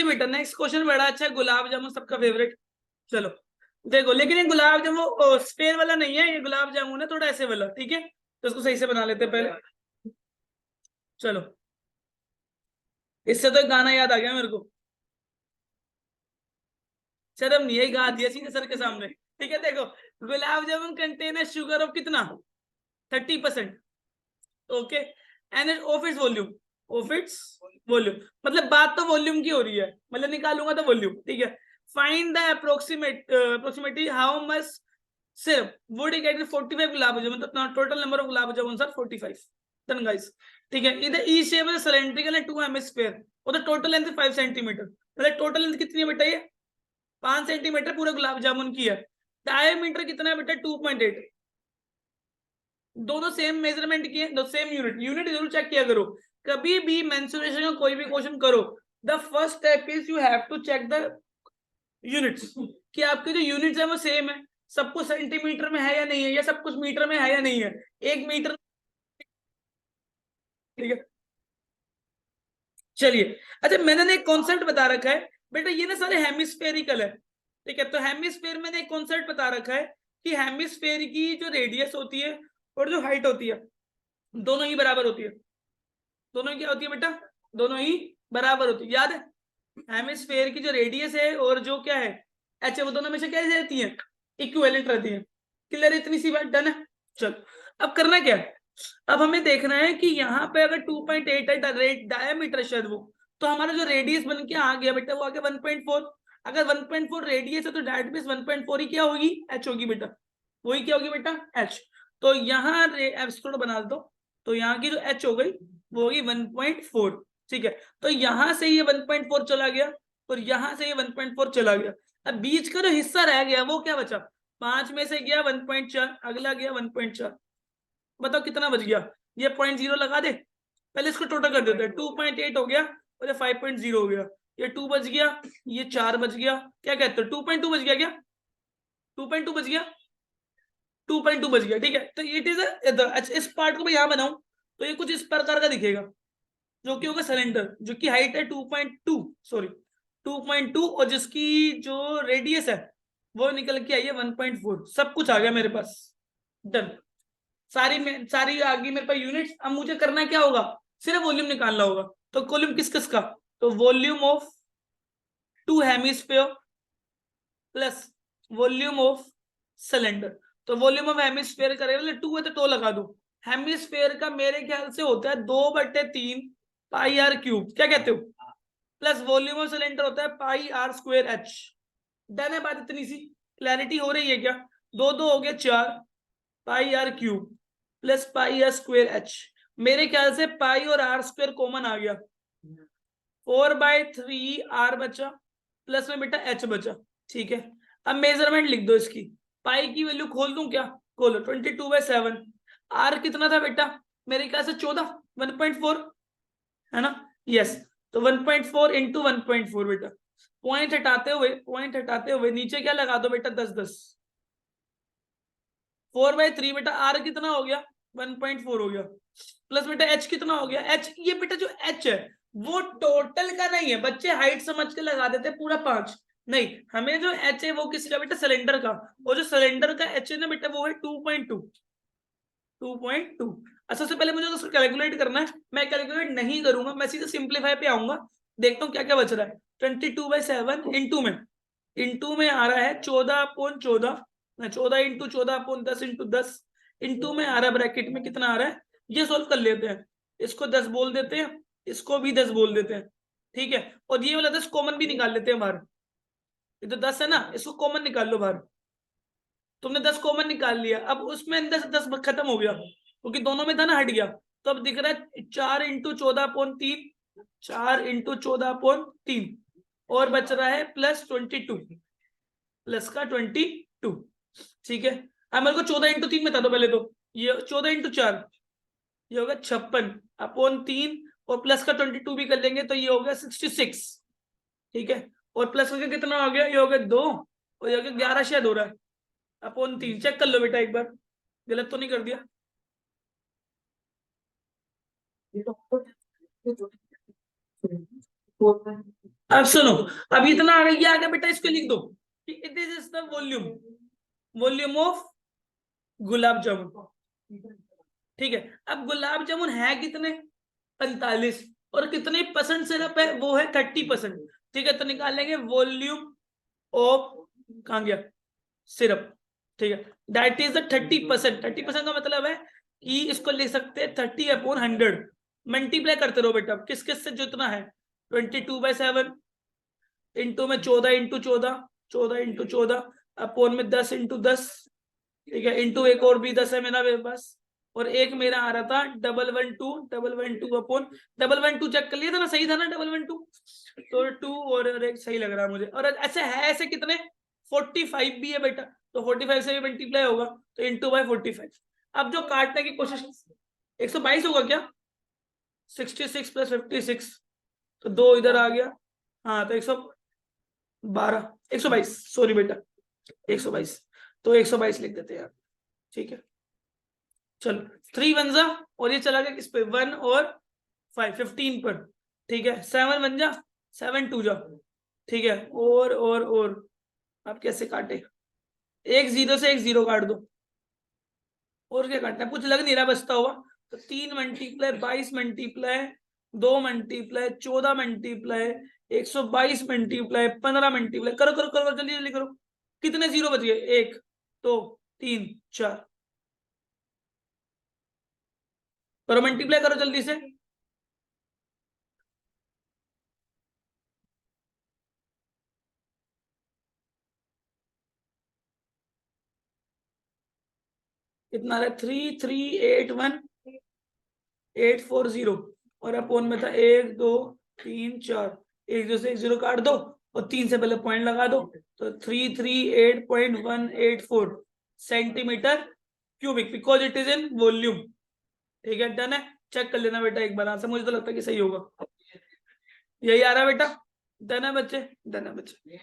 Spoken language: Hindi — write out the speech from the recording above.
बेटा नेक्स्ट क्वेश्चन बड़ा अच्छा है, गुलाब जामुन सबका फेवरेट। चलो देखो, लेकिन ये गुलाब जामुन स्पेयर वाला नहीं है, ये गुलाब जामुन है थोड़ा ऐसे वाला, ठीक है। तो इसको सही से बना लेते हैं पहले। चलो, इससे तो एक गाना याद आ गया मेरे को, शर्म नहीं है, गा दिया सीधे सर के सामने। ठीक है, देखो gulab jamun contain sugar of कितना, 30%। Okay, end of its volume, of its volume, मतलब बात तो वॉल्यूम की हो रही है, मतलब निकालूंगा तो वॉल्यूम, ठीक है। Find the approximately how much सिर्फ would he gate 45 gulab jamun, तो total number of gulab jamun sir 45। Done guys, ठीक है। इधर ई शेप है सिलेंड्रिकल है 2 हेमिस्फीयर, और टोटल लेंथ 5 सेंटीमीटर, मतलब टोटल लेंथ कितनी है बेटा, ये 5 सेंटीमीटर पूरे गुलाब जामुन की है। डायमीटर कितना है बेटा, 2.8। दोनों सेम मेजरमेंट की है, दो सेम यूनिट, यूनिट जरूर चेक किया करो कभी भी मेंसुरेशन का कोई भी क्वेश्चन करो। The first step is you have to check the units, कि आपके जो यूनिट्स है वो सेम है, सब कुछ सेंटीमीटर में है या नहीं है, या सब कुछ मीटर में है या नहीं है, 1 मीटर, ठीक है। चलिए, अच्छा मैंने ना एक कॉन्सेप्ट बता रखा है बेटा, ये ना सारे हेमिस्फेरिकल है, ठीक है। तो हेमिस्फेयर में एक कॉन्सेप्ट बता रखा है कि हेमिस्फेयर की जो रेडियस होती है और जो हाइट होती है, दोनों ही बराबर होती है। दोनों ही क्या होती है बेटा, दोनों ही बराबर होती है, याद है। हेमिस्फेयर की जो रेडियस है और जो क्या है एच, वो दोनों में से कैसे रहती है, इक्विवेलेंट रहती है। क्लियर, इतनी सी बात, डन है। चलो, अब करना क्या है, अब हमें देखना है कि यहाँ पे अगर 2.8 है डायमीटर शायद वो, तो हमारा जो रेडियस बन के आ गया बेटा वो आ गया 1.4। अगर 1.4 रेडियस है तो डायट मींस 1.4 ही क्या होगी, एच होगी बेटा, वही क्या होगी बेटा, एच। तो यहाँ थोड़ा बना दो, तो यहाँ की जो एच हो गई वो होगी 1.4, ठीक है। तो यहां से ये 1.4 चला गया और यहां से ये 1.4 चला गया। अब बीच का जो हिस्सा रह गया वो क्या बचा, 5 में से गया 1.4, अगला गया 1.4, बताओ कितना बच गया। ये 0.0 लगा दे, पहले इसको टोटल कर देते हैं, 2.8 हो गया और ये 5.0 हो गया, ये 2 बच गया, ये 4 बच गया, क्या कहते हो 2.2 बच गया, क्या 2.2 बच गया, 2.2 बच गया, ठीक है। तो इट इज, अच्छा इस पार्ट को मैं यहाँ बनाऊं तो ये कुछ इस प्रकार का दिखेगा, जो कि होगा सिलेंडर, जो कि हाइट है 2.2, सॉरी 2.2, और जिसकी जो रेडियस है वो निकल के आई है 1.4। सब कुछ आ गया मेरे पास, डन। सारी आ गई मेरे पास यूनिट्स। अब मुझे करना क्या होगा, सिर्फ वॉल्यूम निकालना होगा। तो वॉल्यूम किस किस का, तो volume of 2 hemisphere plus volume of cylinder. तो वॉल्यूम ऑफ हेमिस्फीयर करेगा 2 है तो 2 लगा दो। हेमिस्फीयर का मेरे ख्याल से होता है 2/3 पाई आर क्यूब, क्या कहते हो, प्लस वॉल्यूम ऑफ सिलेंडर होता है पाई आर स्क्वायर एच। डन है बात, इतनी सी क्लैरिटी हो रही है क्या, 2 2 हो गया 4 pi r cube plus pi r square h. मेरे ख्याल से पाई और आर स्क्वायर कॉमन आ गया, 4/3 आर बचा प्लस में बेटा एच बचा, ठीक है। अब मेजरमेंट लिख दो इसकी, पाई की वैल्यू खोल दूं क्या, खोलो, 22/7। आर कितना था बेटा, मेरे ख्याल से 14, 1.4 है ना, यस। तो 1.4 इंटू 1.4 बेटा, पॉइंट हटाते हुए नीचे क्या लगा दो बेटा, 10 10, 4/3 बेटा, आर कितना हो गया 1.4 हो गया, प्लस बेटा एच कितना हो गया, एच, ये बेटा जो एच है वो टोटल का नहीं है, बच्चे हाइट समझ के लगा देते पूरा 5, नहीं, हमें जो एच है वो किसका बेटा, सिलेंडर का, और जो सिलेंडर का एच है ना बेटा वो है 2.2। 2.2। अच्छा, सबसे पहले मुझे उसको कैलकुलेट करना है, मैं कैलकुलेट नहीं करूंगा, मैं सीधे सिंप्लीफाई पे आऊंगा, देखता हूँ क्या क्या बच रहा है। 22/7 इंटू में आ रहा है 14/14, 14 × 14/10 × 10 इंटू में आ रहा है ब्रैकेट में कितना आ रहा है, ये सोल्व कर लेते हैं। इसको 10 बोल देते हैं, इसको भी 10 बोल देते हैं, ठीक है। और ये वाला 10 कॉमन भी निकाल लेते हैं बाहर, ये तो 10 है ना, इसको कॉमन निकाल लो बाहर। तुमने 10 कॉमन निकाल लिया, अब उसमें अंदर से 10 खत्म हो गया क्योंकि दोनों में था ना, हट गया। तो अब दिख रहा है 4 × 14/3, 4 × 14/3, और बच रहा है +22, प्लस का 22, ठीक है। अब मेरे को 14 × 3 बता दो पहले, तो ये 14 × 4, ये होगा 56/3, और प्लस का 22 भी कर लेंगे तो ये हो गया 66, ठीक है। और प्लस का कितना हो गया, ये हो गया 2, और ये हो गया 11 शायद हो रहा है /3। चेक कर लो बेटा एक बार, गलत तो नहीं कर दिया। अब सुनो, अब इतना आ गया, ये आ गया बेटा, इसको लिख दो कि it is the volume of gulab jamun. ठीक है, अब गुलाब जामुन है कितने, 45, और कितने परसेंट सिरप है, वो है 30%। ठीक है, तो निकाल लेंगे वॉल्यूम ऑफ, कहां गया, सिरप। ठीक है, दैट इज द 30%। 30% का मतलब है कि इसको ले सकते हैं 30/100। मल्टीप्लाई करते रहो बेटा, किस किस से जितना है, 22/7 इंटू में 14 इंटू 14, 14 इंटू 14 अपोन में 10 इंटू 10। ठीक है, इंटू एक और भी 10 है मेरा पास, और एक मेरा आ रहा था 112 अपॉन 112 चेक कर लिया था ना, सही था ना 112, तो 2 और एक सही लग रहा है मुझे। और ऐसे है, ऐसे कितने 45 भी है बेटा, तो 45 से भी मल्टीप्लाई होगा, तो इंटू बाय 45। अब जो काटने की कोशिश, 122 होगा क्या, 66 + 56, तो 2 इधर आ गया, हाँ तो 112, 122, सॉरी बेटा 122, तो 122 लिख देते हैं यार। ठीक है, चलो 3 बन जा, और ये चला गया किस पे, 1 और 5, 15 पर। ठीक है, 7 बन जा, 7 2 जा। ठीक है, और आप कैसे काटे, एक 0 से एक 0 काट दो, और क्या काटना है, कुछ लग नहीं रहा बचता हुआ, तो 3 multiply 22 multiply 2 multiply 14 multiply 122 multiply 15 multiply, करो करो करो जल्दी जल्दी करो, कितने 0 बच गए, 1 2 3 4, करो मल्टीप्लाई करो जल्दी से। कितना रहा, 3381840, और अपोन में था 1 2 3 4, 1 2 से 1 0 काट दो, और 3 से पहले पॉइंट लगा दो, तो 338.184 centimetre cubic, because it is in volume. ठीक है, डन है, चेक कर लेना बेटा एक बार से, मुझे तो लगता है कि सही होगा, यही आ रहा है बेटा, डन है बच्चे, डन है बच्चे।